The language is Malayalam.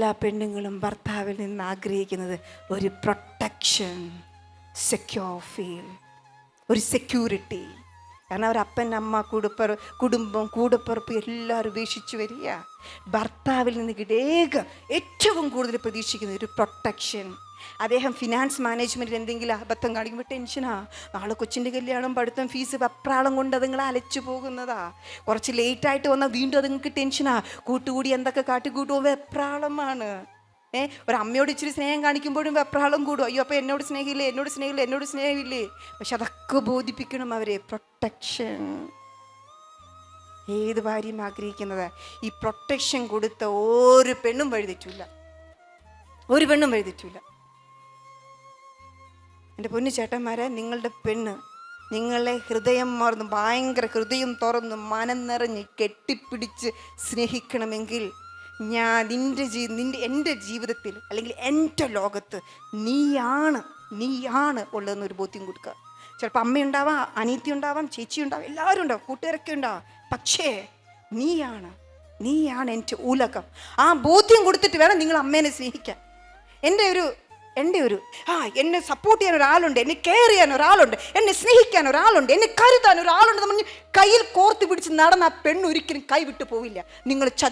എല്ലാ പെണ്ണുങ്ങളും ഭർത്താവിൽ നിന്ന് ആഗ്രഹിക്കുന്നത് ഒരു പ്രൊട്ടക്ഷൻ, സെക്യൂർ ഫീൽ, ഒരു സെക്യൂരിറ്റി. കാരണം അവരപ്പൻ, അമ്മ, കുടുംബം, കൂടപ്പിറപ്പ് എല്ലാവരും ഉപേക്ഷിച്ച് വരിക. ഭർത്താവിൽ നിന്ന് ഏറ്റവും കൂടുതൽ പ്രതീക്ഷിക്കുന്നത് ഒരു പ്രൊട്ടക്ഷൻ. അദ്ദേഹം ഫിനാൻസ് മാനേജ്മെൻറ്റിൽ എന്തെങ്കിലും അബദ്ധം കാണിക്കുമ്പോൾ ടെൻഷനാ. നാളെ കൊച്ചിൻ്റെ കല്യാണം, പഠിത്തം, ഫീസ്, വെപ്രാളം കൊണ്ട് അതുങ്ങൾ അലച്ചു പോകുന്നതാ. കുറച്ച് ലേറ്റായിട്ട് വന്നാൽ വീണ്ടും അതുങ്ങൾക്ക് ടെൻഷനാ. കൂട്ടുകൂടി എന്തൊക്കെ കാട്ടിക്കൂട്ടുമോ, വെപ്രാളമാണ്. ഒരു അമ്മയോട് ഇച്ചിരി സ്നേഹം കാണിക്കുമ്പോഴും വെപ്രാളം കൂടും. അയ്യോ അപ്പോൾ എന്നോട് സ്നേഹമില്ലേ. പക്ഷെ അതൊക്കെ ബോധിപ്പിക്കണം അവരെ. പ്രൊട്ടക്ഷൻ ഏത് ഭാര്യയും ആഗ്രഹിക്കുന്നത്. ഈ പ്രൊട്ടക്ഷൻ കൊടുത്ത ഒരു പെണ്ണും വഴിതെറ്റില്ല. എൻ്റെ പൊന്നു ചേട്ടന്മാരെ, നിങ്ങളുടെ പെണ്ണ് നിങ്ങളെ ഭയങ്കര ഹൃദയം തുറന്ന് മനം നിറഞ്ഞ് കെട്ടിപ്പിടിച്ച് സ്നേഹിക്കണമെങ്കിൽ എൻ്റെ ജീവിതത്തിൽ അല്ലെങ്കിൽ എൻ്റെ ലോകത്ത് നീയാണ് ഉള്ളതെന്നൊരു ബോധ്യം കൊടുക്കുക. ചിലപ്പോൾ അമ്മയുണ്ടാവാം, അനിയത്തി ഉണ്ടാവാം, ചേച്ചി ഉണ്ടാവാം, എല്ലാവരും ഉണ്ടാവും, കൂട്ടുകാരൊക്കെ ഉണ്ടാവാം. പക്ഷേ നീയാണ് എൻ്റെ ഉലകം. ആ ബോധ്യം കൊടുത്തിട്ട് വേണം നിങ്ങൾ അമ്മേനെ സ്നേഹിക്കാൻ. എന്നെ സപ്പോർട്ട് ചെയ്യാൻ ഒരാളുണ്ട്, എന്നെ കെയർ ചെയ്യാൻ ഒരാളുണ്ട്, എന്നെ സ്നേഹിക്കാൻ ഒരാളുണ്ട്, എന്നെ കരുതാൻ ഒരാളുണ്ട് എന്ന് പറഞ്ഞ് കയ്യിൽ കോർത്ത് പിടിച്ച് നടന്ന ആ പെണ്ണൊരിക്കലും കൈവിട്ടു പോവില്ല. നിങ്ങൾ